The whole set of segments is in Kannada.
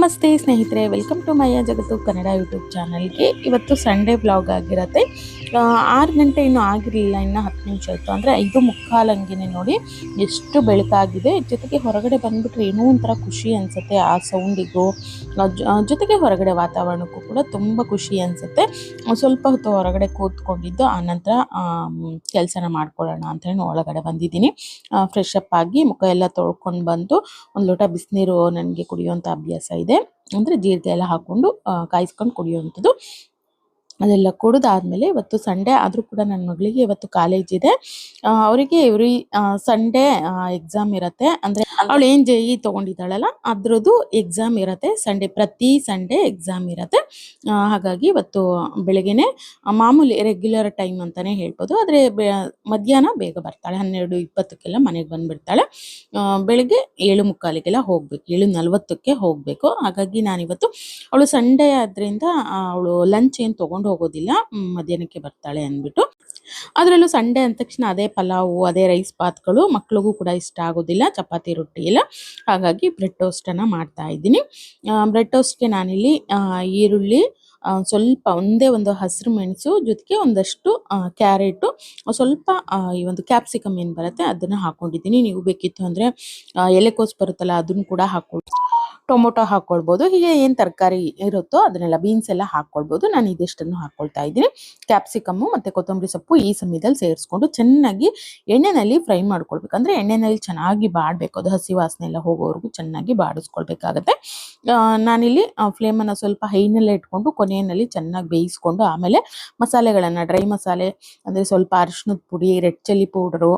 ನಮಸ್ತೆ ಸ್ನೇಹಿತರೆ, ವೆಲ್ಕಮ್ ಟು ಮೈಯ ಜಗತ್ತು ಕನ್ನಡ ಯೂಟ್ಯೂಬ್ ಚಾನಲ್ಗೆ. ಇವತ್ತು ಸಂಡೇ ವ್ಲಾಗ್ ಆಗಿರುತ್ತೆ. 6 ಗಂಟೆ ಇನ್ನೂ ಆಗಿರಲಿಲ್ಲ, ಇನ್ನು 10 ನಿಮಿಷ ಇತ್ತು. ಅಂದರೆ 5:45 ಹಂಗೆ ನೋಡಿ ಎಷ್ಟು ಬೆಳಕಾಗಿದೆ. ಜೊತೆಗೆ ಹೊರಗಡೆ ಬಂದುಬಿಟ್ರೆ ಏನೋ ಒಂಥರ ಖುಷಿ ಅನಿಸುತ್ತೆ ಆ ಸೌಂಡಿಗೂ, ಜೊತೆಗೆ ಹೊರಗಡೆ ವಾತಾವರಣಕ್ಕೂ ಕೂಡ ತುಂಬ ಖುಷಿ ಅನಿಸುತ್ತೆ. ಸ್ವಲ್ಪ ಹೊತ್ತು ಹೊರಗಡೆ ಕೂತ್ಕೊಂಡಿದ್ದು ಆನಂತರ ಕೆಲಸನ ಮಾಡ್ಕೊಳ್ಳೋಣ ಅಂತ ಹೇಳಿ ಒಳಗಡೆ ಬಂದಿದ್ದೀನಿ. ಫ್ರೆಶ್ ಅಪ್ ಆಗಿ ಮುಖ ಎಲ್ಲ ತೊಳ್ಕೊಂಡು ಬಂದು ಒಂದು ಲೋಟ ಬಿಸಿನೀರು ನನಗೆ ಕುಡಿಯುವಂಥ ಅಭ್ಯಾಸ ಇದೆ. ಅಂದರೆ ಜೀರಿಗೆ ಎಲ್ಲ ಹಾಕ್ಕೊಂಡು ಕಾಯಿಸ್ಕೊಂಡು ಕುಡಿಯುವಂಥದ್ದು. ಅದೆಲ್ಲ ಕುಡಿದಾದ್ಮೇಲೆ ಇವತ್ತು ಸಂಡೇ ಆದರೂ ಕೂಡ ನನ್ನ ಮಗಳಿಗೆ ಇವತ್ತು ಕಾಲೇಜ್ ಇದೆ. ಅವರಿಗೆ ಎವ್ರಿ ಸಂಡೇ ಎಕ್ಸಾಮ್ ಇರುತ್ತೆ. ಅಂದರೆ ಅವಳು ಏನು JEE ತೊಗೊಂಡಿದ್ದಾಳಲ್ಲ ಅದ್ರದ್ದು ಎಕ್ಸಾಮ್ ಇರುತ್ತೆ. ಪ್ರತಿ ಸಂಡೇ ಎಕ್ಸಾಮ್ ಇರುತ್ತೆ. ಹಾಗಾಗಿ ಇವತ್ತು ಬೆಳಗ್ಗೆನೆ ಮಾಮೂಲಿ ರೆಗ್ಯುಲರ್ ಟೈಮ್ ಅಂತಲೇ ಹೇಳ್ಬೋದು. ಆದರೆ ಮಧ್ಯಾಹ್ನ ಬೇಗ ಬರ್ತಾಳೆ, 12:20 ಮನೆಗೆ ಬಂದುಬಿಡ್ತಾಳೆ. ಬೆಳಗ್ಗೆ 7:45 ಹೋಗಬೇಕು, 7:40 ಹೋಗಬೇಕು. ಹಾಗಾಗಿ ನಾನಿವತ್ತು ಅವಳು ಸಂಡೇ ಆದ್ದರಿಂದ ಅವಳು ಲಂಚ್ ಏನು ತೊಗೊಂಡು ಹೋಗೋದಿಲ್ಲ, ಮಧ್ಯಾಹ್ನಕ್ಕೆ ಬರ್ತಾಳೆ ಅಂದ್ಬಿಟ್ಟು. ಅದರಲ್ಲೂ ಸಂಡೇ ಅಂದ ತಕ್ಷಣ ಅದೇ ಪಲಾವು, ಅದೇ ರೈಸ್ ಬಾತ್ಗಳು ಮಕ್ಳಿಗೂ ಕೂಡ ಇಷ್ಟ ಆಗೋದಿಲ್ಲ, ಚಪಾತಿ ರೊಟ್ಟಿ ಎಲ್ಲ. ಹಾಗಾಗಿ ಬ್ರೆಡ್ ಟೋಸ್ಟನ್ನು ಮಾಡ್ತಾ ಇದ್ದೀನಿ. ಬ್ರೆಡ್ ಟೋಸ್ಟ್ಗೆ ನಾನಿಲ್ಲಿ ಈರುಳ್ಳಿ, ಸ್ವಲ್ಪ ಒಂದೇ ಒಂದು ಹಸಿರು ಮೆಣಸು, ಜೊತೆಗೆ ಒಂದಷ್ಟು ಕ್ಯಾರೆಟು, ಸ್ವಲ್ಪ ಈ ಒಂದು ಕ್ಯಾಪ್ಸಿಕಮ್ ಏನು ಬರುತ್ತೆ ಅದನ್ನು ಹಾಕ್ಕೊಂಡಿದ್ದೀನಿ. ನೀವು ಬೇಕಿತ್ತು ಅಂದರೆ ಎಲೆಕೋಸು ಬರುತ್ತಲ್ಲ ಅದನ್ನು ಕೂಡ ಹಾಕ್ಕೊಳ್ಳಿ, ಟೊಮೊಟೊ ಹಾಕ್ಕೊಳ್ಬೋದು. ಹೀಗೆ ಏನು ತರಕಾರಿ ಇರುತ್ತೋ ಅದನ್ನೆಲ್ಲ, ಬೀನ್ಸ್ ಎಲ್ಲ ಹಾಕ್ಕೊಳ್ಬೋದು. ನಾನು ಇದಿಷ್ಟನ್ನು ಹಾಕ್ಕೊಳ್ತಾ ಇದ್ದೀನಿ. ಕ್ಯಾಪ್ಸಿಕಮ್ಮು ಮತ್ತು ಕೊತ್ತಂಬರಿ ಸೊಪ್ಪು ಈ ಸಮಯದಲ್ಲಿ ಸೇರಿಸ್ಕೊಂಡು ಚೆನ್ನಾಗಿ ಎಣ್ಣೆಯಲ್ಲಿ ಫ್ರೈ ಮಾಡ್ಕೊಳ್ಬೇಕು. ಅಂದರೆ ಎಣ್ಣೆಯಲ್ಲಿ ಚೆನ್ನಾಗಿ ಬಾಡಬೇಕು, ಅದು ಹಸಿ ವಾಸನೆ ಎಲ್ಲ ಹೋಗೋವರೆಗೂ ಚೆನ್ನಾಗಿ ಬಾಡಿಸ್ಕೊಳ್ಬೇಕಾಗತ್ತೆ. ನಾನಿಲ್ಲಿ ಫ್ಲೇಮನ್ನು ಸ್ವಲ್ಪ ಹೈನಲ್ಲೇ ಇಟ್ಕೊಂಡು ಕೊನೆಯಲ್ಲಿ ಚೆನ್ನಾಗಿ ಬೇಯಿಸ್ಕೊಂಡು ಆಮೇಲೆ ಮಸಾಲೆಗಳನ್ನು, ಡ್ರೈ ಮಸಾಲೆ ಅಂದರೆ ಸ್ವಲ್ಪ ಅರಿಶಿಣದ ಪುಡಿ, ರೆಡ್ ಚಿಲ್ಲಿ ಪೌಡರು,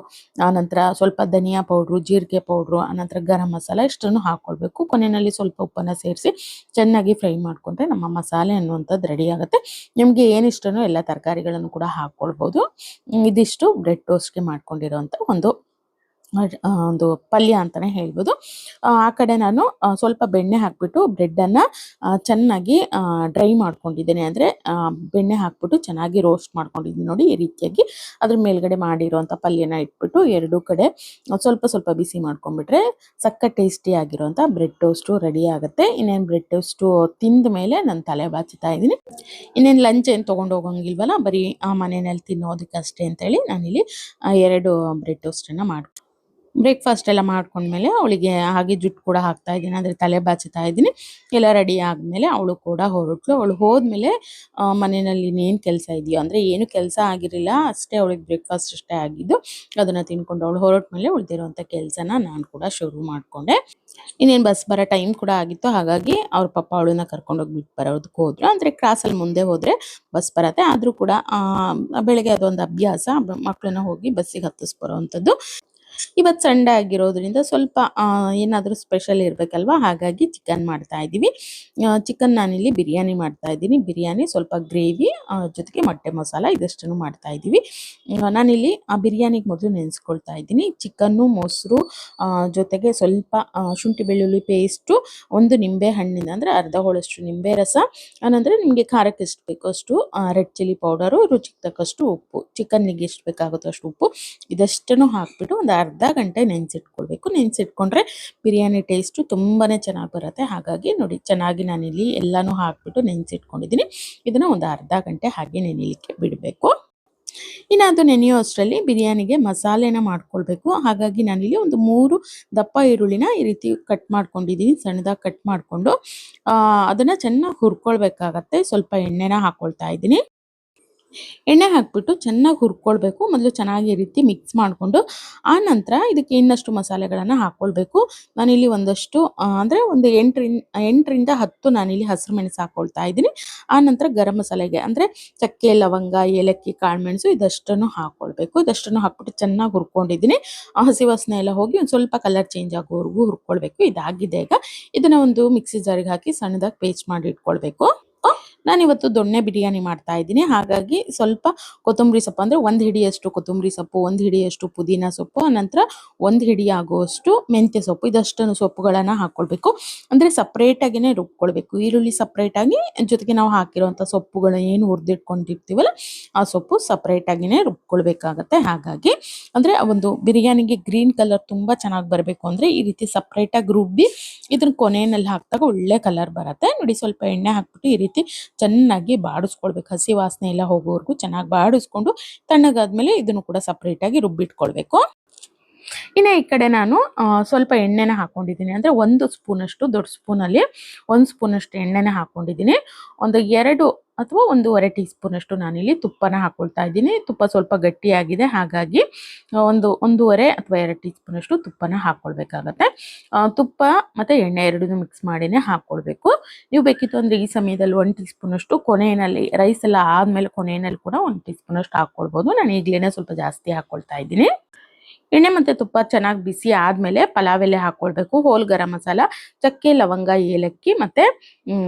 ಆನಂತರ ಸ್ವಲ್ಪ ಧನಿಯಾ ಪೌಡ್ರು, ಜೀರಿಗೆ ಪೌಡ್ರು, ಆನಂತರ ಗರಂ ಮಸಾಲ ಇಷ್ಟನ್ನು ಹಾಕ್ಕೊಳ್ಬೇಕು. ಕೊನೆಯಲ್ಲಿ ಸ್ವಲ್ಪ ಉಪ್ಪನ್ನು ಸೇರಿಸಿ ಚೆನ್ನಾಗಿ ಫ್ರೈ ಮಾಡಿಕೊಂಡ್ರೆ ನಮ್ಮ ಮಸಾಲೆ ಅನ್ನುವಂಥದ್ದು ರೆಡಿ ಆಗುತ್ತೆ. ನಿಮಗೆ ಏನಿಷ್ಟನೋ ಎಲ್ಲ ತರಕಾರಿಗಳನ್ನು ಕೂಡ ಹಾಕ್ಕೊಳ್ಬೋದು. ಇದಿಷ್ಟು ಬ್ರೆಡ್ ಟೋಸ್ಟ್ಗೆ ಮಾಡ್ಕೊಂಡಿರೋಂಥ ಒಂದು ಪಲ್ಯ ಅಂತಲೇ ಹೇಳ್ಬೋದು. ಆ ಕಡೆ ನಾನು ಸ್ವಲ್ಪ ಬೆಣ್ಣೆ ಹಾಕ್ಬಿಟ್ಟು ಬ್ರೆಡ್ಡನ್ನು ಚೆನ್ನಾಗಿ ಡ್ರೈ ಮಾಡ್ಕೊಂಡಿದ್ದೇನೆ. ಅಂದರೆ ಬೆಣ್ಣೆ ಹಾಕ್ಬಿಟ್ಟು ಚೆನ್ನಾಗಿ ರೋಸ್ಟ್ ಮಾಡ್ಕೊಂಡಿದ್ದೀನಿ ನೋಡಿ, ಈ ರೀತಿಯಾಗಿ ಅದ್ರ ಮೇಲ್ಗಡೆ ಮಾಡಿರೋಂಥ ಪಲ್ಯನ ಇಟ್ಬಿಟ್ಟು ಎರಡೂ ಕಡೆ ಸ್ವಲ್ಪ ಸ್ವಲ್ಪ ಬಿಸಿ ಮಾಡ್ಕೊಂಡ್ಬಿಟ್ರೆ ಸಕ್ಕ ಟೇಸ್ಟಿ ಆಗಿರೋಂಥ ಬ್ರೆಡ್ ಟೋಸ್ಟು ರೆಡಿ ಆಗುತ್ತೆ. ಇನ್ನೇನು ಬ್ರೆಡ್ ಟೋಸ್ಟು ತಿಂದ ಮೇಲೆ ನಾನು ತಲೆ ಬಾಚ್ತಾ ಇದ್ದೀನಿ. ಇನ್ನೇನು ಲಂಚ್ ಏನು ತೊಗೊಂಡು ಹೋಗೋಂಗಿಲ್ವಲ್ಲ, ಬರೀ ಮನೆಯಲ್ಲಿ ತಿನ್ನೋದಕ್ಕಷ್ಟೇ ಅಂತೇಳಿ ನಾನಿಲ್ಲಿ 2 ಬ್ರೆಡ್ ಟೋಸ್ಟನ್ನು ಬ್ರೇಕ್ಫಾಸ್ಟ್ ಎಲ್ಲ ಮಾಡ್ಕೊಂಡ್ಮೇಲೆ ಅವಳಿಗೆ ಹಾಗೆ ಜುಟ್ಟು ಕೂಡ ಹಾಕ್ತಾ ಇದ್ದೀನಿ, ಅಂದರೆ ತಲೆ ಬಾಚ್ತಾ ಇದ್ದೀನಿ. ಎಲ್ಲ ರೆಡಿ ಆದಮೇಲೆ ಅವಳು ಕೂಡ ಹೊರಟ್ಲು. ಅವಳು ಹೋದ್ಮೇಲೆ ಮನೆಯಲ್ಲಿ ಇನ್ನೇನು ಕೆಲಸ ಇದೆಯೋ, ಅಂದರೆ ಏನು ಕೆಲಸ ಆಗಿರಲಿಲ್ಲ, ಅಷ್ಟೇ ಅವಳಿಗೆ ಬ್ರೇಕ್ಫಾಸ್ಟ್ ಅಷ್ಟೇ ಆಗಿದ್ದು. ಅದನ್ನು ತಿನ್ಕೊಂಡು ಅವಳು ಹೊರಟ್ಮೇಲೆ ಉಳಿದಿರುವಂಥ ಕೆಲಸನ ನಾನು ಕೂಡ ಶುರು ಮಾಡಿಕೊಂಡೆ. ಇನ್ನೇನು ಬಸ್ ಬರೋ ಟೈಮ್ ಕೂಡ ಆಗಿತ್ತು. ಹಾಗಾಗಿ ಅವ್ರ ಪಪ್ಪ ಅವಳನ್ನ ಕರ್ಕೊಂಡೋಗಿ ಬಿಟ್ಟು ಬರೋದಕ್ಕೆ ಹೋದ್ರು. ಅಂದರೆ ಕ್ರಾಸಲ್ಲಿ ಮುಂದೆ ಹೋದರೆ ಬಸ್ ಬರುತ್ತೆ. ಆದರೂ ಕೂಡ ಬೆಳಗ್ಗೆ ಅದೊಂದು ಅಭ್ಯಾಸ, ಮಕ್ಕಳನ್ನ ಹೋಗಿ ಬಸ್ಸಿಗೆ ಹತ್ತಿಸ್ಬರೋವಂಥದ್ದು. ಇವತ್ತು ಸಂಡೇ ಆಗಿರೋದ್ರಿಂದ ಸ್ವಲ್ಪ ಏನಾದರೂ ಸ್ಪೆಷಲ್ ಇರಬೇಕಲ್ವ, ಹಾಗಾಗಿ ಚಿಕನ್ ಮಾಡ್ತಾ ಇದ್ದೀವಿ. ಚಿಕನ್ ನಾನಿಲ್ಲಿ ಬಿರಿಯಾನಿ ಮಾಡ್ತಾ ಇದ್ದೀನಿ. ಬಿರಿಯಾನಿ ಸ್ವಲ್ಪ ಗ್ರೇವಿ ಜೊತೆಗೆ ಮೊಟ್ಟೆ ಮಸಾಲ ಇದಷ್ಟನ್ನು ಮಾಡ್ತಾ ಇದ್ದೀವಿ. ನಾನಿಲ್ಲಿ ಆ ಬಿರಿಯಾನಿಗೆ ಮೊದಲು ನೆನೆಸ್ಕೊಳ್ತಾ ಇದ್ದೀನಿ. ಚಿಕನ್ನು, ಮೊಸರು, ಜೊತೆಗೆ ಸ್ವಲ್ಪ ಶುಂಠಿ ಬೆಳ್ಳುಳ್ಳಿ ಪೇಸ್ಟು, ಒಂದು ನಿಂಬೆ ಹಣ್ಣಿನ ಅಂದರೆ ಅರ್ಧ ಹೋಳಷ್ಟು ನಿಂಬೆ ರಸ, ಆನಂತರ ನಿಮಗೆ ಖಾರಕ್ಕೆ ಎಷ್ಟು ಬೇಕೋ ಅಷ್ಟು ರೆಡ್ ಚಿಲ್ಲಿ ಪೌಡರು, ರುಚಿಗೆ ತಕ್ಕಷ್ಟು ಉಪ್ಪು, ಚಿಕನ್ನಿಗೆ ಎಷ್ಟು ಬೇಕಾಗುತ್ತೋ ಅಷ್ಟು ಉಪ್ಪು, ಇದಷ್ಟನ್ನು ಹಾಕ್ಬಿಟ್ಟು ಒಂದು ಅರ್ಧ ಗಂಟೆ ನೆನೆಸಿಟ್ಕೊಳ್ಬೇಕು. ನೆನೆಸಿಟ್ಕೊಂಡ್ರೆ ಬಿರಿಯಾನಿ ಟೇಸ್ಟು ತುಂಬಾ ಚೆನ್ನಾಗಿ ಬರುತ್ತೆ. ಹಾಗಾಗಿ ನೋಡಿ, ಚೆನ್ನಾಗಿ ನಾನಿಲ್ಲಿ ಎಲ್ಲನೂ ಹಾಕ್ಬಿಟ್ಟು ನೆನೆಸಿಟ್ಕೊಂಡಿದ್ದೀನಿ. ಇದನ್ನು ಒಂದು ಅರ್ಧ ಗಂಟೆ ಹಾಗೆ ನೆನೆಯಲಿಕ್ಕೆ ಬಿಡಬೇಕು. ಇನ್ನು ಅದು ನೆನೆಯೋ ಅಷ್ಟರಲ್ಲಿ ಬಿರಿಯಾನಿಗೆ ಮಸಾಲೆನ ಮಾಡ್ಕೊಳ್ಬೇಕು. ಹಾಗಾಗಿ ನಾನಿಲ್ಲಿ ಒಂದು 3 ದಪ್ಪ ಈರುಳ್ಳಿನ ಈ ರೀತಿ ಕಟ್ ಮಾಡ್ಕೊಂಡಿದ್ದೀನಿ, ಸಣ್ಣದಾಗಿ ಕಟ್ ಮಾಡಿಕೊಂಡು ಅದನ್ನು ಚೆನ್ನಾಗಿ ಹುರ್ಕೊಳ್ಬೇಕಾಗತ್ತೆ. ಸ್ವಲ್ಪ ಎಣ್ಣೆನ ಹಾಕ್ಕೊಳ್ತಾ ಇದ್ದೀನಿ. ಎಣ್ಣೆ ಹಾಕ್ಬಿಟ್ಟು ಚೆನ್ನಾಗಿ ಹುರ್ಕೊಳ್ಬೇಕು. ಮೊದಲು ಚೆನ್ನಾಗಿ ಈ ರೀತಿ ಮಿಕ್ಸ್ ಮಾಡಿಕೊಂಡು ಆನಂತರ ಇದಕ್ಕೆ ಇನ್ನಷ್ಟು ಮಸಾಲೆಗಳನ್ನು ಹಾಕ್ಕೊಳ್ಬೇಕು. ನಾನಿಲ್ಲಿ ಒಂದಷ್ಟು ಅಂದರೆ ಒಂದು 8ರಿಂದ 10 ನಾನಿಲ್ಲಿ ಹಸಿರು ಮೆಣಸು ಹಾಕ್ಕೊಳ್ತಾ ಇದ್ದೀನಿ. ಆನಂತರ ಗರಂ ಮಸಾಲೆಗೆ ಅಂದರೆ ಚಕ್ಕೆ, ಲವಂಗ, ಏಲಕ್ಕಿ, ಕಾಳುಮೆಣಸು ಇದಷ್ಟನ್ನು ಹಾಕ್ಕೊಳ್ಬೇಕು. ಇದಷ್ಟನ್ನು ಹಾಕ್ಬಿಟ್ಟು ಚೆನ್ನಾಗಿ ಹುರ್ಕೊಂಡಿದ್ದೀನಿ. ಹಸಿ ವಾಸನೆ ಎಲ್ಲ ಹೋಗಿ ಒಂದು ಸ್ವಲ್ಪ ಕಲರ್ ಚೇಂಜ್ ಆಗೋವರೆಗೂ ಹುರ್ಕೊಳ್ಬೇಕು. ಇದಾಗಿದೆ. ಈಗ ಇದನ್ನು ಒಂದು ಮಿಕ್ಸಿ ಜಾರಿಗೆ ಹಾಕಿ ಸಣ್ಣದಾಗಿ ಪೇಸ್ಟ್ ಮಾಡಿ ಇಟ್ಕೊಳ್ಬೇಕು. ನಾನಿವತ್ತು ದೊಣ್ಣೆ ಬಿರಿಯಾನಿ ಮಾಡ್ತಾ ಇದ್ದೀನಿ. ಹಾಗಾಗಿ ಸ್ವಲ್ಪ ಕೊತ್ತಂಬರಿ ಸೊಪ್ಪು, ಅಂದರೆ 1 ಹಿಡಿಯಷ್ಟು ಕೊತ್ತಂಬರಿ ಸೊಪ್ಪು, 1 ಹಿಡಿಯಷ್ಟು ಪುದೀನ ಸೊಪ್ಪು, ನಂತರ 1 ಹಿಡಿ ಆಗುವಷ್ಟು ಮೆಂತ್ಯ ಸೊಪ್ಪು, ಇದಷ್ಟನ್ನು ಸೊಪ್ಪುಗಳನ್ನು ಹಾಕ್ಕೊಳ್ಬೇಕು. ಅಂದರೆ ಸಪ್ರೇಟಾಗಿಯೇ ರುಬ್ಕೊಳ್ಬೇಕು. ಈರುಳ್ಳಿ ಸಪ್ರೇಟಾಗಿ, ಜೊತೆಗೆ ನಾವು ಹಾಕಿರುವಂಥ ಸೊಪ್ಪುಗಳು ಏನು ಹುರಿದಿಟ್ಕೊಂಡಿರ್ತೀವಲ್ಲ ಆ ಸೊಪ್ಪು ಸಪ್ರೇಟಾಗಿಯೇ ರುಬ್ಕೊಳ್ಬೇಕಾಗತ್ತೆ. ಹಾಗಾಗಿ ಅಂದರೆ ಒಂದು ಬಿರಿಯಾನಿಗೆ ಗ್ರೀನ್ ಕಲರ್ ತುಂಬ ಚೆನ್ನಾಗಿ ಬರಬೇಕು ಅಂದರೆ ಈ ರೀತಿ ಸಪ್ರೇಟಾಗಿ ರುಬ್ಬಿ ಇದನ್ನ ಕೊನೆಯಲ್ಲಿ ಹಾಕಿದಾಗ ಒಳ್ಳೆ ಕಲರ್ ಬರುತ್ತೆ ನೋಡಿ. ಸ್ವಲ್ಪ ಎಣ್ಣೆ ಹಾಕ್ಬಿಟ್ಟು ಈ ರೀತಿ ಚೆನ್ನಾಗಿ ಬಾಡಿಸ್ಕೊಳ್ಬೇಕು, ಹಸಿ ವಾಸನೆ ಎಲ್ಲ ಹೋಗೋವರೆಗೂ ಚೆನ್ನಾಗಿ ಬಾಡಿಸ್ಕೊಂಡು ತಣ್ಣಗಾದ್ಮೇಲೆ ಇದನ್ನು ಕೂಡ ಸಪ್ರೇಟಾಗಿ ರುಬ್ಬಿಟ್ಕೊಳ್ಬೇಕು. ಇನ್ನು ಈ ಕಡೆ ನಾನು ಸ್ವಲ್ಪ ಎಣ್ಣೆನ ಹಾಕೊಂಡಿದ್ದೀನಿ, ಅಂದರೆ 1 ಸ್ಪೂನಷ್ಟು ದೊಡ್ಡ ಸ್ಪೂನಲ್ಲಿ 1 ಸ್ಪೂನಷ್ಟು ಎಣ್ಣೆನ ಹಾಕೊಂಡಿದ್ದೀನಿ. ಒಂದು 2 ಅಥವಾ 1.5 ಟೀ ಸ್ಪೂನಷ್ಟು ನಾನಿಲ್ಲಿ ತುಪ್ಪನ ಹಾಕೊಳ್ತಾ ಇದ್ದೀನಿ. ತುಪ್ಪ ಸ್ವಲ್ಪ ಗಟ್ಟಿಯಾಗಿದೆ, ಹಾಗಾಗಿ 1.5 ಅಥವಾ 2 ಟೀ ಸ್ಪೂನಷ್ಟು ತುಪ್ಪನ ಹಾಕ್ಕೊಳ್ಬೇಕಾಗತ್ತೆ. ತುಪ್ಪ ಮತ್ತು ಎಣ್ಣೆ ಎರಡನ್ನೂ ಮಿಕ್ಸ್ ಮಾಡಿನೇ ಹಾಕ್ಕೊಳ್ಬೇಕು. ನೀವು ಬೇಕಿತ್ತು ಅಂದರೆ ಈ ಸಮಯದಲ್ಲಿ 1 ಟೀ ಸ್ಪೂನಷ್ಟು ಕೊನೆಯಲ್ಲಿ ರೈಸ್ ಎಲ್ಲ ಆದಮೇಲೆ ಕೊನೆಯಲ್ಲಿ ಕೂಡ 1 ಟೀ ಸ್ಪೂನಷ್ಟು ಹಾಕ್ಕೊಳ್ಬೋದು. ನಾನು ಈಗಲೇ ಸ್ವಲ್ಪ ಜಾಸ್ತಿ ಹಾಕ್ಕೊಳ್ತಾ ಇದ್ದೀನಿ. ಎಣ್ಣೆ ಮತ್ತು ತುಪ್ಪ ಚೆನ್ನಾಗಿ ಬಿಸಿ ಆದಮೇಲೆ ಪಲಾವ್ ಎಲೆ ಹಾಕ್ಕೊಳ್ಬೇಕು, ಹೋಲ್ ಗರಂ ಮಸಾಲ, ಚಕ್ಕೆ, ಲವಂಗ, ಏಲಕ್ಕಿ ಮತ್ತು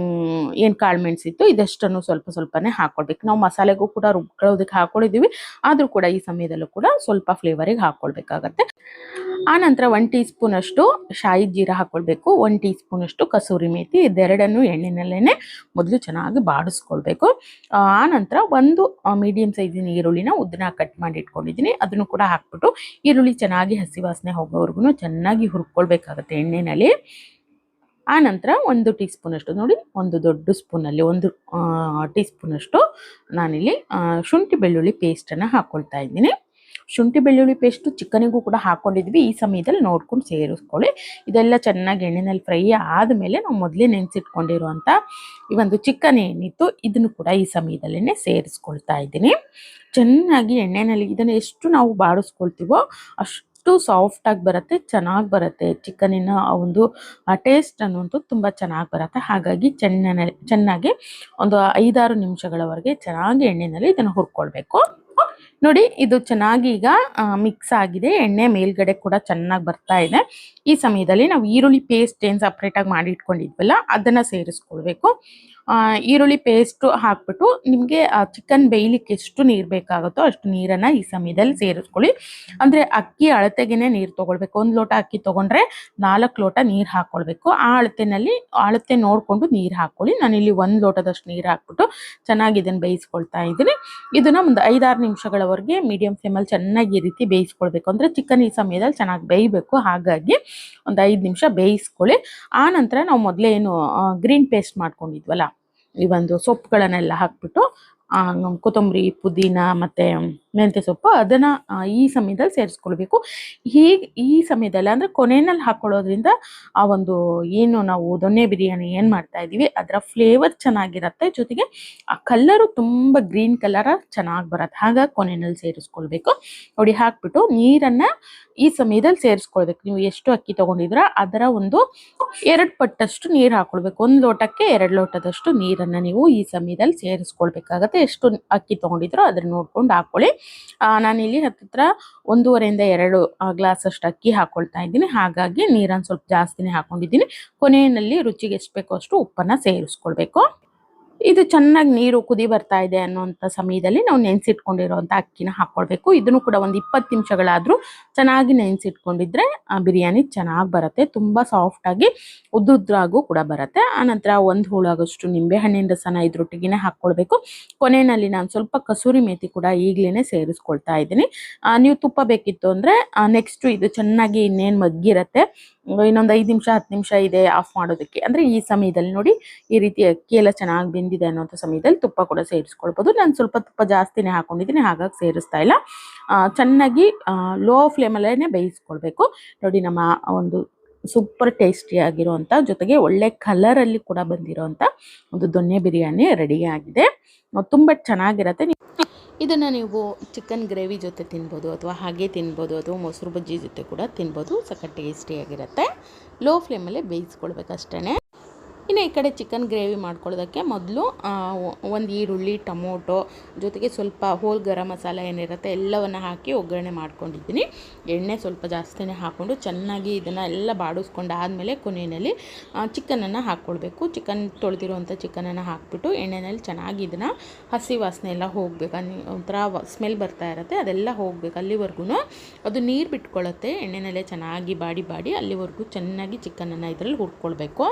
ಏನು ಕಾಳು ಮೆಣಸಿತ್ತು ಇದಷ್ಟನ್ನು ಸ್ವಲ್ಪನೇ ಹಾಕ್ಕೊಳ್ಬೇಕು. ನಾವು ಮಸಾಲೆಗೂ ಕೂಡ ರುಬ್ಕೊಳ್ಳೋದಕ್ಕೆ ಹಾಕ್ಕೊಂಡಿದ್ದೀವಿ, ಆದರೂ ಕೂಡ ಈ ಸಮಯದಲ್ಲೂ ಕೂಡ ಸ್ವಲ್ಪ ಫ್ಲೇವರಿಗೆ ಹಾಕ್ಕೊಳ್ಬೇಕಾಗತ್ತೆ. ಆನಂತರ 1 ಟೀ ಸ್ಪೂನಷ್ಟು ಶಾಯಿ ಜೀರಾ ಹಾಕ್ಕೊಳ್ಬೇಕು, 1 ಟೀ ಸ್ಪೂನಷ್ಟು ಕಸೂರಿ ಮೇಥಿ, ಇದೆರಡನ್ನು ಎಣ್ಣೆನಲ್ಲೇ ಮೊದಲು ಚೆನ್ನಾಗಿ ಬಾಡಿಸ್ಕೊಳ್ಬೇಕು. ಆನಂತರ 1 ಮೀಡಿಯಂ ಸೈಜಿನ ಈರುಳ್ಳಿನ ಉದ್ದನ ಕಟ್ ಮಾಡಿ ಇಟ್ಕೊಂಡಿದ್ದೀನಿ, ಅದನ್ನು ಕೂಡ ಹಾಕ್ಬಿಟ್ಟು ಈರುಳ್ಳಿ ಚೆನ್ನಾಗಿ ಹಸಿ ವಾಸನೆ ಹೋಗೋವರೆಗೂ ಚೆನ್ನಾಗಿ ಹುರ್ಕೊಳ್ಬೇಕಾಗತ್ತೆ ಎಣ್ಣೆನಲ್ಲಿ. ಆನಂತರ 1 ಟೀ ಸ್ಪೂನಷ್ಟು ನೋಡಿ, ಒಂದು ದೊಡ್ಡ ಸ್ಪೂನಲ್ಲಿ 1 ಟೀ ಸ್ಪೂನಷ್ಟು ನಾನಿಲ್ಲಿ ಶುಂಠಿ ಬೆಳ್ಳುಳ್ಳಿ ಪೇಸ್ಟನ್ನು ಹಾಕ್ಕೊಳ್ತಾ ಇದ್ದೀನಿ. ಶುಂಠಿ ಬೆಳ್ಳುಳ್ಳಿ ಪೇಸ್ಟು ಚಿಕನಿಗೂ ಕೂಡ ಹಾಕ್ಕೊಂಡಿದ್ವಿ, ಈ ಸಮಯದಲ್ಲಿ ನೋಡ್ಕೊಂಡು ಸೇರಿಸ್ಕೊಳ್ಳಿ. ಇದೆಲ್ಲ ಚೆನ್ನಾಗಿ ಎಣ್ಣೆನಲ್ಲಿ ಫ್ರೈ ಆದಮೇಲೆ ನಾವು ಮೊದಲೇ ನೆನೆಸಿಟ್ಕೊಂಡಿರುವಂಥ ಈ ಒಂದು ಚಿಕನ್ ಏನಿತ್ತು ಇದನ್ನು ಕೂಡ ಈ ಸಮಯದಲ್ಲೇ ಸೇರಿಸ್ಕೊಳ್ತಾ ಇದ್ದೀನಿ. ಚೆನ್ನಾಗಿ ಎಣ್ಣೆನಲ್ಲಿ ಇದನ್ನು ಎಷ್ಟು ನಾವು ಬಾಡಿಸ್ಕೊಳ್ತೀವೋ ಅಷ್ಟು ಸಾಫ್ಟಾಗಿ ಬರುತ್ತೆ, ಚೆನ್ನಾಗಿ ಬರುತ್ತೆ. ಚಿಕನಿನ ಒಂದು ಟೇಸ್ಟ್ ಅನ್ನುವಂಥದ್ದು ತುಂಬ ಚೆನ್ನಾಗಿ ಬರುತ್ತೆ. ಹಾಗಾಗಿ ಚೆನ್ನಾಗಿ ಒಂದು 5-6 ನಿಮಿಷಗಳವರೆಗೆ ಚೆನ್ನಾಗಿ ಎಣ್ಣೆಯಲ್ಲಿ ಇದನ್ನು ಹುರ್ಕೊಳ್ಬೇಕು. ನೋಡಿ, ಇದು ಚೆನ್ನಾಗಿ ಈಗ ಮಿಕ್ಸ್ ಆಗಿದೆ, ಎಣ್ಣೆ ಮೇಲ್ಗಡೆ ಕೂಡ ಚೆನ್ನಾಗಿ ಬರ್ತಾ ಇದೆ. ಈ ಸಮಯದಲ್ಲಿ ನಾವು ಈರುಳ್ಳಿ ಪೇಸ್ಟ್ ಏನು ಸಪ್ರೇಟಾಗಿ ಮಾಡಿ ಇಟ್ಕೊಂಡಿದ್ವಲ್ಲ ಅದನ್ನು ಸೇರಿಸ್ಕೊಳ್ಬೇಕು. ಈರುಳ್ಳಿ ಪೇಸ್ಟು ಹಾಕ್ಬಿಟ್ಟು ನಿಮಗೆ ಚಿಕನ್ ಬೇಯಲಿಕ್ಕೆ ಎಷ್ಟು ನೀರು ಬೇಕಾಗುತ್ತೋ ಅಷ್ಟು ನೀರನ್ನು ಈ ಸಮಯದಲ್ಲಿ ಸೇರಿಸ್ಕೊಳ್ಳಿ. ಅಂದರೆ ಅಕ್ಕಿ ಅಳತೆಗೇ ನೀರು ತೊಗೊಳ್ಬೇಕು. 1 ಲೋಟ ಅಕ್ಕಿ ತೊಗೊಂಡ್ರೆ 4 ಲೋಟ ನೀರು ಹಾಕ್ಕೊಳ್ಬೇಕು. ಆ ಅಳತೆ ನೋಡಿಕೊಂಡು ನೀರು ಹಾಕ್ಕೊಳ್ಳಿ. ನಾನಿಲ್ಲಿ 1 ಲೋಟದಷ್ಟು ನೀರು ಹಾಕ್ಬಿಟ್ಟು ಚೆನ್ನಾಗಿ ಇದನ್ನು ಬೇಯಿಸ್ಕೊಳ್ತಾ ಇದ್ದೀನಿ. ಇದನ್ನು ಒಂದು 5-6 ನಿಮಿಷಗಳವರೆಗೆ ಮೀಡಿಯಂ ಫ್ಲೇಮಲ್ಲಿ ಚೆನ್ನಾಗಿ ಈ ರೀತಿ ಬೇಯಿಸ್ಕೊಳ್ಬೇಕು. ಅಂದರೆ ಚಿಕನ್ ಈ ಸಮಯದಲ್ಲಿ ಚೆನ್ನಾಗಿ ಬೇಯಬೇಕು, ಹಾಗಾಗಿ ಒಂದು 5 ನಿಮಿಷ ಬೇಯಿಸ್ಕೊಳ್ಳಿ. ಆನಂತರ ನಾವು ಮೊದಲೇ ಏನು ಗ್ರೀನ್ ಪೇಸ್ಟ್ ಮಾಡ್ಕೊಂಡಿದ್ವಲ್ಲ, ಈ ಒಂದು ಸೊಪ್ಪುಗಳನ್ನೆಲ್ಲ ಹಾಕ್ಬಿಟ್ಟು ಕೊತ್ತಂಬರಿ, ಪುದೀನ ಮತ್ತು ಮೆಂತ್ಯ ಸೊಪ್ಪು ಅದನ್ನು ಈ ಸಮಯದಲ್ಲಿ ಸೇರಿಸ್ಕೊಳ್ಬೇಕು. ಈ ಸಮಯದಲ್ಲಿ ಅಂದರೆ ಕೊನೆಯಲ್ಲಿ ಹಾಕ್ಕೊಳ್ಳೋದ್ರಿಂದ ಆ ಒಂದು ಏನು ನಾವು ದೊನ್ನೆ ಬಿರಿಯಾನಿ ಏನು ಮಾಡ್ತಾ ಇದ್ದೀವಿ ಅದರ ಫ್ಲೇವರ್ ಚೆನ್ನಾಗಿರುತ್ತೆ, ಜೊತೆಗೆ ಆ ಕಲ್ಲರು ತುಂಬ ಗ್ರೀನ್ ಕಲರ್ ಚೆನ್ನಾಗಿ ಬರುತ್ತೆ. ಹಾಗಾಗಿ ಕೊನೆಯಲ್ಲಿ ಸೇರಿಸ್ಕೊಳ್ಬೇಕು. ನೋಡಿ, ಹಾಕ್ಬಿಟ್ಟು ನೀರನ್ನು ಈ ಸಮಯದಲ್ಲಿ ಸೇರಿಸ್ಕೊಳ್ಬೇಕು. ನೀವು ಎಷ್ಟು ಅಕ್ಕಿ ತೊಗೊಂಡಿದ್ದೀರ ಅದರ ಒಂದು 2 ಪಟ್ಟಷ್ಟು ನೀರು ಹಾಕ್ಕೊಳ್ಬೇಕು. 1 ಲೋಟಕ್ಕೆ 2 ಲೋಟದಷ್ಟು ನೀರನ್ನು ನೀವು ಈ ಸಮಯದಲ್ಲಿ ಸೇರಿಸ್ಕೊಳ್ಬೇಕಾಗತ್ತೆ. ಎಷ್ಟು ಅಕ್ಕಿ ತೊಗೊಂಡಿದ್ರೋ ಅದನ್ನು ನೋಡ್ಕೊಂಡು ಹಾಕ್ಕೊಳ್ಳಿ. ನಾನಿಲ್ಲಿ ಹತ್ತಿರ 1.5 ಇಂದ 2 ಗ್ಲಾಸ್ ಅಷ್ಟು ಅಕ್ಕಿ ಹಾಕ್ಕೊಳ್ತಾ ಇದ್ದೀನಿ, ಹಾಗಾಗಿ ನೀರನ್ನು ಸ್ವಲ್ಪ ಜಾಸ್ತಿನೇ ಹಾಕ್ಕೊಂಡಿದ್ದೀನಿ. ಕೊನೆಯಲ್ಲಿ ರುಚಿಗೆ ಎಷ್ಟು ಬೇಕೋ ಅಷ್ಟು ಉಪ್ಪನ್ನು ಸೇರಿಸ್ಕೊಳ್ಬೇಕು. ಇದು ಚೆನ್ನಾಗಿ ನೀರು ಕುದಿ ಬರ್ತಾ ಇದೆ ಅನ್ನೋಂಥ ಸಮಯದಲ್ಲಿ ನಾವು ನೆನೆಸಿಟ್ಕೊಂಡಿರೋಂಥ ಅಕ್ಕಿನ ಹಾಕ್ಕೊಳ್ಬೇಕು. ಇದನ್ನು ಕೂಡ ಒಂದು 20 ನಿಮಿಷಗಳಾದರೂ ಚೆನ್ನಾಗಿ ನೆನೆಸಿಟ್ಕೊಂಡಿದ್ರೆ ಬಿರಿಯಾನಿ ಚೆನ್ನಾಗಿ ಬರುತ್ತೆ, ತುಂಬ ಸಾಫ್ಟಾಗಿ ಉದ್ದುದ್ರಾಗೂ ಕೂಡ ಬರುತ್ತೆ. ಆನಂತರ 1 ಹೋಳಾಗಷ್ಟು ನಿಂಬೆಹಣ್ಣಿನ ರಸನ ಇದ್ರೊಟ್ಟಿಗೆ ಹಾಕ್ಕೊಳ್ಬೇಕು. ಕೊನೆಯಲ್ಲಿ ನಾನು ಸ್ವಲ್ಪ ಕಸೂರಿ ಮೇಥಿ ಕೂಡ ಈಗಲೇ ಸೇರಿಸ್ಕೊಳ್ತಾ ಇದ್ದೀನಿ. ನೀವು ತುಪ್ಪ ಬೇಕಿತ್ತು ಅಂದರೆ ನೆಕ್ಸ್ಟು ಇದು ಚೆನ್ನಾಗಿ ಇನ್ನೇನು ಮಗ್ಗಿರುತ್ತೆ, ಇನ್ನೊಂದು 5 ನಿಮಿಷ 10 ನಿಮಿಷ ಇದೆ ಆಫ್ ಮಾಡೋದಕ್ಕೆ. ಅಂದರೆ ಈ ಸಮಯದಲ್ಲಿ ನೋಡಿ, ಈ ರೀತಿ ಅಕ್ಕಿ ಎಲ್ಲ ಚೆನ್ನಾಗಿ ಬೆಂದಿದೆ ಅನ್ನೋಂಥ ಸಮಯದಲ್ಲಿ ತುಪ್ಪ ಕೂಡ ಸೇರಿಸ್ಕೊಳ್ಬೋದು. ನಾನು ಸ್ವಲ್ಪ ತುಪ್ಪ ಜಾಸ್ತಿನೇ ಹಾಕ್ಕೊಂಡಿದ್ದೀನಿ, ಹಾಗಾಗಿ ಸೇರಿಸ್ತಾ ಇಲ್ಲ. ಚೆನ್ನಾಗಿ ಲೋ ಫ್ಲೇಮಲ್ಲೇ ಬೇಯಿಸ್ಕೊಳ್ಬೇಕು. ನೋಡಿ, ನಮ್ಮ ಒಂದು ಸೂಪರ್ ಟೇಸ್ಟಿಯಾಗಿರೋವಂಥ ಜೊತೆಗೆ ಒಳ್ಳೆ ಕಲರಲ್ಲಿ ಕೂಡ ಬಂದಿರೋವಂಥ ಒಂದು ದೊನ್ನೆ ಬಿರಿಯಾನಿ ರೆಡಿಯಾಗಿದೆ. ತುಂಬ ಚೆನ್ನಾಗಿರುತ್ತೆ. ಇದನ್ನು ನೀವು ಚಿಕನ್ ಗ್ರೇವಿ ಜೊತೆ ತಿನ್ಬೋದು, ಅಥವಾ ಹಾಗೆ ತಿನ್ಬೋದು, ಅಥವಾ ಮೊಸರು ಬಜ್ಜಿ ಜೊತೆ ಕೂಡ ತಿನ್ಬೋದು. ಸಖತ್ ಟೇಸ್ಟಿಯಾಗಿರುತ್ತೆ. ಲೋ ಫ್ಲೇಮಲ್ಲೇ ಬೇಯಿಸ್ಕೊಳ್ಬೇಕಷ್ಟೇ. ಇನ್ನು ಈ ಕಡೆ ಚಿಕನ್ ಗ್ರೇವಿ ಮಾಡ್ಕೊಳ್ಳೋದಕ್ಕೆ ಮೊದಲು ಒಂದು ಈರುಳ್ಳಿ, ಟೊಮೊಟೊ ಜೊತೆಗೆ ಸ್ವಲ್ಪ ಹೋಲ್ ಗರಂ ಮಸಾಲ ಏನಿರುತ್ತೆ ಎಲ್ಲವನ್ನು ಹಾಕಿ ಒಗ್ಗರಣೆ ಮಾಡ್ಕೊಂಡಿದ್ದೀನಿ. ಎಣ್ಣೆ ಸ್ವಲ್ಪ ಜಾಸ್ತಿನೇ ಹಾಕ್ಕೊಂಡು ಚೆನ್ನಾಗಿ ಇದನ್ನು ಎಲ್ಲ ಬಾಡಿಸ್ಕೊಂಡು ಆದಮೇಲೆ ಕೊನೆಯಲ್ಲಿ ಚಿಕನನ್ನು ಹಾಕ್ಕೊಳ್ಬೇಕು. ಚಿಕನ್ ತೊಳೆದಿರುವಂಥ ಚಿಕನನ್ನು ಹಾಕ್ಬಿಟ್ಟು ಎಣ್ಣೆಯಲ್ಲಿ ಚೆನ್ನಾಗಿ ಇದನ್ನು ಹಸಿ ವಾಸನೆ ಎಲ್ಲ ಹೋಗಬೇಕು, ಒಂಥರ ಸ್ಮೆಲ್ ಬರ್ತಾ ಇರುತ್ತೆ, ಅದೆಲ್ಲ ಹೋಗಬೇಕು. ಅಲ್ಲಿವರೆಗೂ ಅದು ನೀರು ಬಿಟ್ಕೊಳ್ಳುತ್ತೆ. ಎಣ್ಣೆನಲ್ಲೇ ಚೆನ್ನಾಗಿ ಬಾಡಿ ಅಲ್ಲಿವರೆಗೂ ಚೆನ್ನಾಗಿ ಚಿಕನನ್ನು ಇದರಲ್ಲಿ ಹುರ್ಕೊಳ್ಬೇಕು.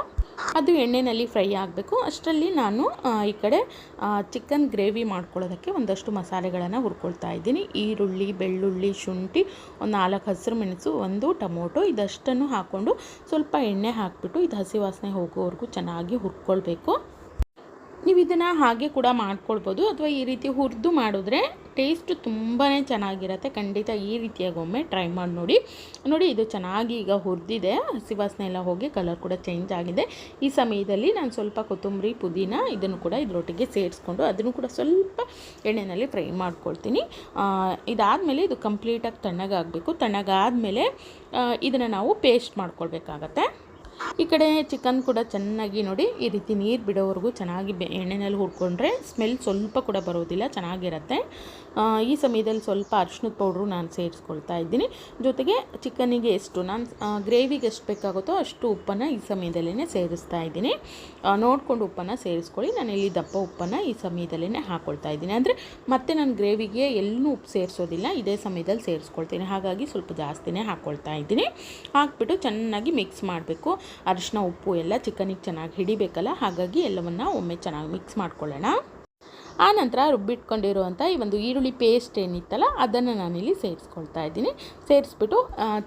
ಅದು ಎಣ್ಣೆಯಲ್ಲಿ ಫ್ರೈ ಆಗಬೇಕು. ಅಷ್ಟರಲ್ಲಿ ನಾನು ಈ ಕಡೆ ಚಿಕನ್ ಗ್ರೇವಿ ಮಾಡ್ಕೊಳ್ಳೋದಕ್ಕೆ ಒಂದಷ್ಟು ಮಸಾಲೆಗಳನ್ನು ಹುರ್ಕೊಳ್ತಾ ಇದ್ದೀನಿ. ಈರುಳ್ಳಿ, ಬೆಳ್ಳುಳ್ಳಿ, ಶುಂಠಿ, ಒಂದು 4 ಹಸಿರು ಮೆಣಸು, 1 ಟೊಮೊಟೊ, ಇದಷ್ಟನ್ನು ಹಾಕ್ಕೊಂಡು ಸ್ವಲ್ಪ ಎಣ್ಣೆ ಹಾಕಿಬಿಟ್ಟು ಇದು ಹಸಿ ವಾಸನೆ ಹೋಗೋವರೆಗೂ ಚೆನ್ನಾಗಿ ಹುರ್ಕೊಳ್ಬೇಕು. ನೀವು ಇದನ್ನು ಹಾಗೆ ಕೂಡ ಮಾಡ್ಕೊಳ್ಬೋದು ಅಥವಾ ಈ ರೀತಿ ಹುರಿದು ಮಾಡಿದ್ರೆ ಟೇಸ್ಟ್ ತುಂಬಾ ಚೆನ್ನಾಗಿರುತ್ತೆ. ಖಂಡಿತ ಈ ರೀತಿಯಾಗಿ ಒಮ್ಮೆ ಟ್ರೈ ಮಾಡಿ ನೋಡಿ. ನೋಡಿ ಇದು ಚೆನ್ನಾಗಿ ಈಗ ಹುರಿದಿದೆ, ಹಸಿ ವಾಸನೆ ಎಲ್ಲ ಹೋಗಿ ಕಲರ್ ಕೂಡ ಚೇಂಜ್ ಆಗಿದೆ. ಈ ಸಮಯದಲ್ಲಿ ನಾನು ಸ್ವಲ್ಪ ಕೊತ್ತಂಬರಿ, ಪುದೀನ ಇದನ್ನು ಕೂಡ ಇದರೊಟ್ಟಿಗೆ ಸೇರಿಸ್ಕೊಂಡು ಅದನ್ನು ಕೂಡ ಸ್ವಲ್ಪ ಎಣ್ಣೆಯಲ್ಲಿ ಫ್ರೈ ಮಾಡ್ಕೊಳ್ತೀನಿ. ಇದಾದಮೇಲೆ ಇದು ಕಂಪ್ಲೀಟಾಗಿ ತಣ್ಣಗಾಗಬೇಕು. ತಣ್ಣಗಾದಮೇಲೆ ಇದನ್ನು ನಾವು ಪೇಸ್ಟ್ ಮಾಡ್ಕೊಳ್ಬೇಕಾಗತ್ತೆ. ಈ ಕಡೆ ಚಿಕನ್ ಕೂಡ ಚೆನ್ನಾಗಿ ನೋಡಿ ಈ ರೀತಿ ನೀರು ಬಿಡೋವರೆಗೂ ಚೆನ್ನಾಗಿ ಎಣ್ಣೆಯಲ್ಲಿ ಹುರ್ಕೊಂಡ್ರೆ ಸ್ಮೆಲ್ ಸ್ವಲ್ಪ ಕೂಡ ಬರೋದಿಲ್ಲ, ಚೆನ್ನಾಗಿರುತ್ತೆ. ಈ ಸಮಯದಲ್ಲಿ ಸ್ವಲ್ಪ ಅರಿಶಿಣದ ಪೌಡ್ರು ನಾನು ಸೇರಿಸ್ಕೊಳ್ತಾ ಇದ್ದೀನಿ. ಜೊತೆಗೆ ಚಿಕನ್ನಿಗೆ ಎಷ್ಟು ನಾನು ಗ್ರೇವಿಗೆ ಎಷ್ಟು ಬೇಕಾಗುತ್ತೋ ಅಷ್ಟು ಉಪ್ಪನ್ನು ಈ ಸಮಯದಲ್ಲೇ ಸೇರಿಸ್ತಾ ಇದ್ದೀನಿ. ನೋಡಿಕೊಂಡು ಉಪ್ಪನ್ನು ಸೇರಿಸ್ಕೊಳ್ಳಿ. ನಾನು ಇಲ್ಲಿ ದಪ್ಪ ಉಪ್ಪನ್ನು ಈ ಸಮಯದಲ್ಲೇ ಹಾಕ್ಕೊಳ್ತಾ ಇದ್ದೀನಿ. ಅಂದರೆ ಮತ್ತೆ ನಾನು ಗ್ರೇವಿಗೆ ಎಲ್ಲೂ ಉಪ್ಪು ಸೇರಿಸೋದಿಲ್ಲ, ಇದೇ ಸಮಯದಲ್ಲಿ ಸೇರಿಸ್ಕೊಳ್ತೀನಿ. ಹಾಗಾಗಿ ಸ್ವಲ್ಪ ಜಾಸ್ತಿನೇ ಹಾಕ್ಕೊಳ್ತಾ ಇದ್ದೀನಿ. ಹಾಕ್ಬಿಟ್ಟು ಚೆನ್ನಾಗಿ ಮಿಕ್ಸ್ ಮಾಡಬೇಕು. ಅರಿಶಿನ, ಉಪ್ಪು ಎಲ್ಲ ಚಿಕನಿಗೆ ಚೆನ್ನಾಗಿ ಹಿಡಿಬೇಕಲ್ಲ, ಹಾಗಾಗಿ ಎಲ್ಲವನ್ನು ಒಮ್ಮೆ ಚೆನ್ನಾಗಿ ಮಿಕ್ಸ್ ಮಾಡ್ಕೊಳ್ಳೋಣ. ಆನಂತರ ರುಬ್ಬಿಟ್ಕೊಂಡಿರುವಂಥ ಈ ಒಂದು ಈರುಳ್ಳಿ ಪೇಸ್ಟ್ ಏನಿತ್ತಲ್ಲ ಅದನ್ನು ನಾನಿಲ್ಲಿ ಸೇರಿಸ್ಕೊಳ್ತಾ ಇದ್ದೀನಿ. ಸೇರಿಸ್ಬಿಟ್ಟು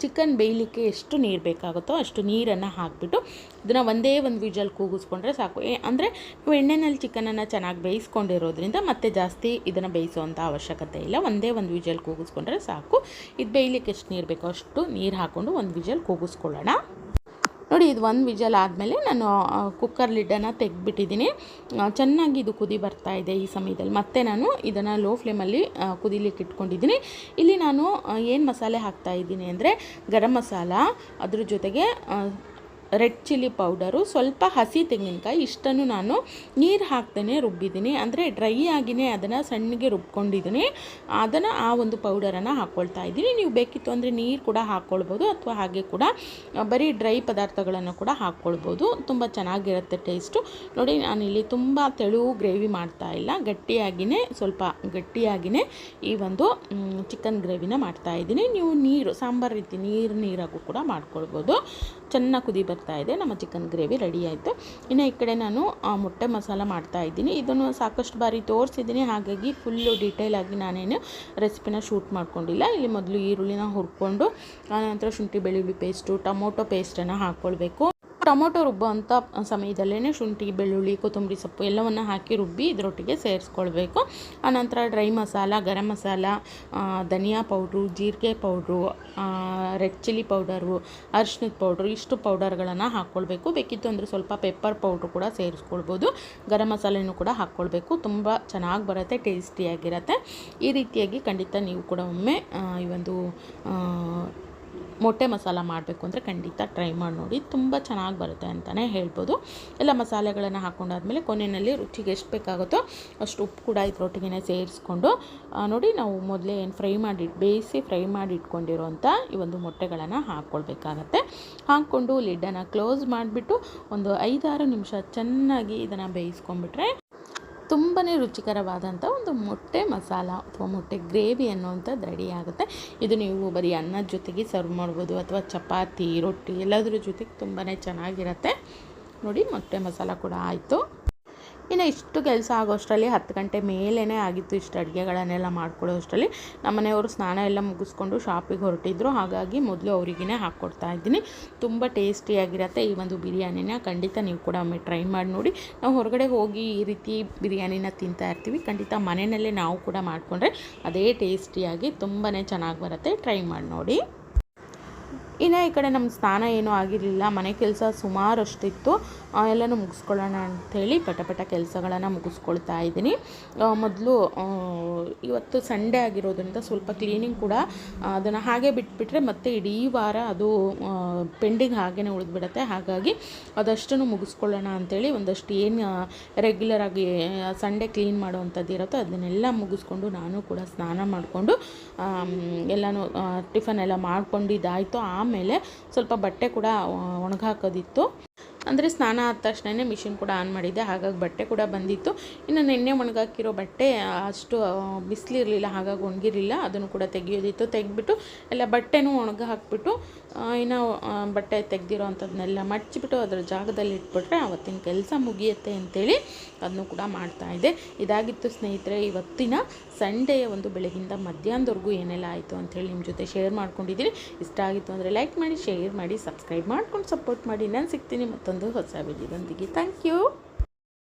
ಚಿಕನ್ ಬೇಯಲಿಕ್ಕೆ ಎಷ್ಟು ನೀರು ಬೇಕಾಗುತ್ತೋ ಅಷ್ಟು ನೀರನ್ನು ಹಾಕಿಬಿಟ್ಟು ಇದನ್ನು ಒಂದೇ ಒಂದು ವಿಜಲ್ ಕೂಗಿಸ್ಕೊಂಡ್ರೆ ಸಾಕು. ಅಂದರೆ ಎಣ್ಣೆಯಲ್ಲಿ ಚಿಕನನ್ನು ಚೆನ್ನಾಗಿ ಬೇಯಿಸ್ಕೊಂಡಿರೋದ್ರಿಂದ ಮತ್ತೆ ಜಾಸ್ತಿ ಇದನ್ನು ಬೇಯಿಸುವಂಥ ಅವಶ್ಯಕತೆ ಇಲ್ಲ. ಒಂದೇ ಒಂದು ವಿಜಲ್ ಕೂಗಿಸ್ಕೊಂಡ್ರೆ ಸಾಕು. ಇದು ಬೇಯಲಿಕ್ಕೆ ಎಷ್ಟು ನೀರು ಬೇಕೋ ಅಷ್ಟು ನೀರು ಹಾಕ್ಕೊಂಡು ಒಂದು ವಿಜಲ್ ಕೂಗಿಸ್ಕೊಳ್ಳೋಣ. ನೋಡಿ ಇದು ಒಂದು ವಿಜಲ್ ಆದಮೇಲೆ ನಾನು ಕುಕ್ಕರ್ ಲಿಡ್ಡನ್ನು ತೆಗೆದ್ಬಿಟ್ಟಿದ್ದೀನಿ. ಚೆನ್ನಾಗಿ ಇದು ಕುದಿ ಬರ್ತಾ ಇದೆ. ಈ ಸಮಯದಲ್ಲಿ ಮತ್ತೆ ನಾನು ಇದನ್ನು ಲೋ ಫ್ಲೇಮಲ್ಲಿ ಕುದಿಲಿಕ್ಕೆ ಇಟ್ಕೊಂಡಿದ್ದೀನಿ. ಇಲ್ಲಿ ನಾನು ಏನು ಮಸಾಲೆ ಹಾಕ್ತಾ ಇದ್ದೀನಿ ಅಂದರೆ ಗರಂ ಮಸಾಲ, ಅದ್ರ ಜೊತೆಗೆ ರೆಡ್ ಚಿಲ್ಲಿ ಪೌಡರು, ಸ್ವಲ್ಪ ಹಸಿ ತೆಂಗಿನಕಾಯಿ, ಇಷ್ಟನ್ನು ನಾನು ನೀರು ಹಾಕ್ದೇ ರುಬ್ಬಿದ್ದೀನಿ. ಅಂದರೆ ಡ್ರೈ ಆಗಿಯೇ ಅದನ್ನು ಸಣ್ಣಗೆ ರುಬ್ಕೊಂಡಿದ್ದೀನಿ. ಅದನ್ನು ಆ ಒಂದು ಪೌಡರನ್ನು ಹಾಕ್ಕೊಳ್ತಾ ಇದ್ದೀನಿ. ನೀವು ಬೇಕಿತ್ತು ಅಂದರೆ ನೀರು ಕೂಡ ಹಾಕ್ಕೊಳ್ಬೋದು ಅಥವಾ ಹಾಗೆ ಕೂಡ ಬರೀ ಡ್ರೈ ಪದಾರ್ಥಗಳನ್ನು ಕೂಡ ಹಾಕ್ಕೊಳ್ಬೋದು. ತುಂಬ ಚೆನ್ನಾಗಿರುತ್ತೆ ಟೇಸ್ಟು. ನೋಡಿ ನಾನಿಲ್ಲಿ ತುಂಬ ತೆಳು ಗ್ರೇವಿ ಮಾಡ್ತಾ ಇಲ್ಲ, ಸ್ವಲ್ಪ ಗಟ್ಟಿಯಾಗಿಯೇ ಈ ಒಂದು ಚಿಕನ್ ಗ್ರೇವಿನ ಮಾಡ್ತಾ ಇದ್ದೀನಿ. ನೀವು ನೀರು ಸಾಂಬಾರು ರೀತಿ ನೀರಾಗೂ ಕೂಡ ಮಾಡ್ಕೊಳ್ಬೋದು. ಚೆನ್ನಾಗಿ ಕುದಿ ಬರ್ತಾ ಇದೆ. ನಮ್ಮ ಚಿಕನ್ ಗ್ರೇವಿ ರೆಡಿ ಆಯಿತು. ಇನ್ನು ಈ ಕಡೆ ನಾನು ಮೊಟ್ಟೆ ಮಸಾಲ ಮಾಡ್ತಾ ಇದ್ದೀನಿ. ಇದನ್ನು ಸಾಕಷ್ಟು ಬಾರಿ ತೋರಿಸಿದ್ದೀನಿ, ಹಾಗಾಗಿ ಫುಲ್ಲು ಡೀಟೇಲಾಗಿ ನಾನೇನು ರೆಸಿಪಿನ ಶೂಟ್ ಮಾಡ್ಕೊಂಡಿಲ್ಲ. ಇಲ್ಲಿ ಮೊದಲು ಈರುಳ್ಳಿನ ಹುರ್ಕೊಂಡು ಆನಂತರ ಶುಂಠಿ ಬೆಳ್ಳುಳ್ಳಿ ಪೇಸ್ಟು, ಟೊಮೊಟೊ ಪೇಸ್ಟನ್ನು ಹಾಕ್ಕೊಳ್ಬೇಕು. ಟೊಮೊಟೊ ರುಬ್ಬುವಂಥ ಸಮಯದಲ್ಲೇ ಶುಂಠಿ, ಬೆಳ್ಳುಳ್ಳಿ, ಕೊತ್ತಂಬರಿ ಸೊಪ್ಪು ಎಲ್ಲವನ್ನು ಹಾಕಿ ರುಬ್ಬಿ ಇದರೊಟ್ಟಿಗೆ ಸೇರಿಸ್ಕೊಳ್ಬೇಕು. ಆನಂತರ ಡ್ರೈ ಮಸಾಲ, ಗರಂ ಮಸಾಲ, ಧನಿಯಾ ಪೌಡ್ರು, ಜೀರಿಗೆ ಪೌಡ್ರು, ರೆಡ್ ಚಿಲ್ಲಿ ಪೌಡರು, ಅರಿಶಿಣದ ಪೌಡ್ರು, ಇಷ್ಟು ಪೌಡರ್ಗಳನ್ನು ಹಾಕ್ಕೊಳ್ಬೇಕು. ಬೇಕಿತ್ತು ಅಂದರೆ ಸ್ವಲ್ಪ ಪೆಪ್ಪರ್ ಪೌಡ್ರು ಕೂಡ ಸೇರಿಸ್ಕೊಳ್ಬೋದು. ಗರಂ ಮಸಾಲೆನೂ ಕೂಡ ಹಾಕ್ಕೊಳ್ಬೇಕು. ತುಂಬ ಚೆನ್ನಾಗಿ ಬರುತ್ತೆ, ಟೇಸ್ಟಿಯಾಗಿರುತ್ತೆ. ಈ ರೀತಿಯಾಗಿ ಖಂಡಿತ ನೀವು ಕೂಡ ಒಮ್ಮೆ ಈ ಒಂದು ಮೊಟ್ಟೆ ಮಸಾಲ ಮಾಡಬೇಕು ಅಂದರೆ ಖಂಡಿತ ಟ್ರೈ ಮಾಡಿ ನೋಡಿ, ತುಂಬ ಚೆನ್ನಾಗಿ ಬರುತ್ತೆ ಅಂತಲೇ ಹೇಳ್ಬೋದು. ಎಲ್ಲ ಮಸಾಲೆಗಳನ್ನು ಹಾಕ್ಕೊಂಡಾದ್ಮೇಲೆ ಕೊನೆಯಲ್ಲಿ ರುಚಿಗೆ ಎಷ್ಟು ಬೇಕಾಗುತ್ತೋ ಅಷ್ಟು ಉಪ್ಪು ಕೂಡ ಇದರೊಟ್ಟಿಗೆ ಸೇರಿಸ್ಕೊಂಡು ನೋಡಿ ನಾವು ಮೊದಲೇ ಏನು ಬೇಯಿಸಿ ಫ್ರೈ ಮಾಡಿ ಇಟ್ಕೊಂಡಿರೋಂಥ ಈ ಒಂದು ಮೊಟ್ಟೆಗಳನ್ನು ಹಾಕ್ಕೊಳ್ಬೇಕಾಗತ್ತೆ. ಹಾಕ್ಕೊಂಡು ಲಿಡ್ಡನ್ನು ಕ್ಲೋಸ್ ಮಾಡಿಬಿಟ್ಟು ಒಂದು 5-6 ನಿಮಿಷ ಚೆನ್ನಾಗಿ ಇದನ್ನು ಬೇಯಿಸ್ಕೊಂಡ್ಬಿಟ್ರೆ ತುಂಬಾ ರುಚಿಕರವಾದಂಥ ಒಂದು ಮೊಟ್ಟೆ ಮಸಾಲ ಅಥವಾ ಮೊಟ್ಟೆ ಗ್ರೇವಿ ಅನ್ನುವಂಥದ್ದು ರೆಡಿ ಆಗುತ್ತೆ. ಇದು ನೀವು ಬರೀ ಅನ್ನದ ಜೊತೆಗೆ ಸರ್ವ್ ಮಾಡ್ಬೋದು ಅಥವಾ ಚಪಾತಿ, ರೊಟ್ಟಿ ಎಲ್ಲದರ ಜೊತೆಗೆ ತುಂಬಾ ಚೆನ್ನಾಗಿರುತ್ತೆ. ನೋಡಿ ಮೊಟ್ಟೆ ಮಸಾಲ ಕೂಡ ಆಯಿತು. ಇನ್ನು ಇಷ್ಟು ಕೆಲಸ ಆಗೋಷ್ಟರಲ್ಲಿ 10 ಗಂಟೆ ಮೇಲೇ ಆಗಿತ್ತು. ಇಷ್ಟು ಅಡುಗೆಗಳನ್ನೆಲ್ಲ ಮಾಡ್ಕೊಳ್ಳೋ ಅಷ್ಟರಲ್ಲಿ ನಮ್ಮ ಮನೆಯವರು ಸ್ನಾನ ಎಲ್ಲ ಮುಗಿಸ್ಕೊಂಡು ಶಾಪಿಗೆ ಹೊರಟಿದ್ರು. ಹಾಗಾಗಿ ಮೊದಲು ಅವರಿಗೇ ಹಾಕ್ಕೊಡ್ತಾ ಇದ್ದೀನಿ. ತುಂಬ ಟೇಸ್ಟಿಯಾಗಿರುತ್ತೆ ಈ ಒಂದು ಬಿರಿಯಾನಿನ. ಖಂಡಿತ ನೀವು ಕೂಡ ಒಮ್ಮೆ ಟ್ರೈ ಮಾಡಿ ನೋಡಿ. ನಾವು ಹೊರಗಡೆ ಹೋಗಿ ಈ ರೀತಿ ಬಿರಿಯಾನಿನ ತಿಂತಾ ಇರ್ತೀವಿ, ಖಂಡಿತ ಮನೆಯಲ್ಲೇ ನಾವು ಕೂಡ ಮಾಡಿಕೊಂಡ್ರೆ ಅದೇ ಟೇಸ್ಟಿಯಾಗಿ ತುಂಬಾ ಚೆನ್ನಾಗಿ ಬರುತ್ತೆ. ಟ್ರೈ ಮಾಡಿ ನೋಡಿ. ಇನ್ನು ಈ ಕಡೆ ನಮ್ಮ ಸ್ನಾನ ಏನೂ ಆಗಿರಲಿಲ್ಲ, ಮನೆ ಕೆಲಸ ಸುಮಾರಷ್ಟಿತ್ತು. ಎಲ್ಲನೂ ಮುಗಿಸ್ಕೊಳ್ಳೋಣ ಅಂಥೇಳಿ ಪಟ ಕೆಲಸಗಳನ್ನು ಮುಗಿಸ್ಕೊಳ್ತಾ ಇದ್ದೀನಿ. ಮೊದಲು ಇವತ್ತು ಸಂಡೇ ಆಗಿರೋದ್ರಿಂದ ಸ್ವಲ್ಪ ಕ್ಲೀನಿಂಗ್ ಕೂಡ ಅದನ್ನು ಹಾಗೆ ಬಿಟ್ಬಿಟ್ರೆ ಮತ್ತೆ ಇಡೀ ವಾರ ಅದು ಪೆಂಡಿಂಗ್ ಹಾಗೇ ಉಳಿದ್ಬಿಡುತ್ತೆ. ಹಾಗಾಗಿ ಅದಷ್ಟನ್ನು ಮುಗಿಸ್ಕೊಳ್ಳೋಣ ಅಂಥೇಳಿ ಒಂದಷ್ಟು ಏನು ರೆಗ್ಯುಲರಾಗಿ ಸಂಡೇ ಕ್ಲೀನ್ ಮಾಡೋವಂಥದ್ದು ಇರುತ್ತೋ ಅದನ್ನೆಲ್ಲ ಮುಗಿಸ್ಕೊಂಡು ನಾನು ಕೂಡ ಸ್ನಾನ ಮಾಡಿಕೊಂಡು ಎಲ್ಲನೂ ಟಿಫನ್ ಎಲ್ಲ ಮಾಡ್ಕೊಂಡಿದ್ದಾಯಿತು. ಆಮೇಲೆ ಸ್ವಲ್ಪ ಬಟ್ಟೆ ಕೂಡ ಒಣಗಾಕೋದಿತ್ತು. ಅಂದರೆ ಸ್ನಾನ ಆದ ತಕ್ಷಣ ಮಿಷಿನ್ ಕೂಡ ಆನ್ ಮಾಡಿದ್ದೆ, ಹಾಗಾಗಿ ಬಟ್ಟೆ ಕೂಡ ಬಂದಿತ್ತು. ಇನ್ನು ನೆನ್ನೆ ಒಣಗಾಕಿರೋ ಬಟ್ಟೆ ಅಷ್ಟು ಬಿಸಿಲಿರಲಿಲ್ಲ, ಹಾಗಾಗಿ ಒಣಗಿರಲಿಲ್ಲ, ಅದನ್ನು ಕೂಡ ತೆಗೆಯೋದಿತ್ತು. ತೆಗೆದ್ಬಿಟ್ಟು ಎಲ್ಲ ಬಟ್ಟೆನೂ ಒಣಗ ಹಾಕ್ಬಿಟ್ಟು ಇನ್ನು ಬಟ್ಟೆ ತೆಗೆದಿರೋ ಅಂಥದ್ದನ್ನೆಲ್ಲ ಮಡಚಿಬಿಟ್ಟು ಅದರ ಜಾಗದಲ್ಲಿ ಇಟ್ಬಿಟ್ರೆ ಆವತ್ತಿನ ಕೆಲಸ ಮುಗಿಯುತ್ತೆ ಅಂತೇಳಿ ಅದನ್ನು ಕೂಡ ಮಾಡ್ತಾಯಿದ್ದೆ. ಇದಾಗಿತ್ತು ಸ್ನೇಹಿತರೆ ಇವತ್ತಿನ ಸಂಡೆಯ ಒಂದು ಬೆಳಗಿಂದ ಮಧ್ಯಾಹ್ನದವರೆಗೂ ಏನೆಲ್ಲ ಆಯಿತು ಅಂಥೇಳಿ ನಿಮ್ಮ ಜೊತೆ ಶೇರ್ ಮಾಡ್ಕೊಂಡಿದ್ದೀನಿ. ಇಷ್ಟ ಆಗಿತ್ತು ಅಂದರೆ ಲೈಕ್ ಮಾಡಿ, ಶೇರ್ ಮಾಡಿ, ಸಬ್ಸ್ಕ್ರೈಬ್ ಮಾಡ್ಕೊಂಡು ಸಪೋರ್ಟ್ ಮಾಡಿ. ನಾನು ಸಿಗ್ತೀನಿ ಮತ್ತೊಂದು ಹೊಸ ವಿಡಿಯೋದೊಂದಿಗೆ. Thank you.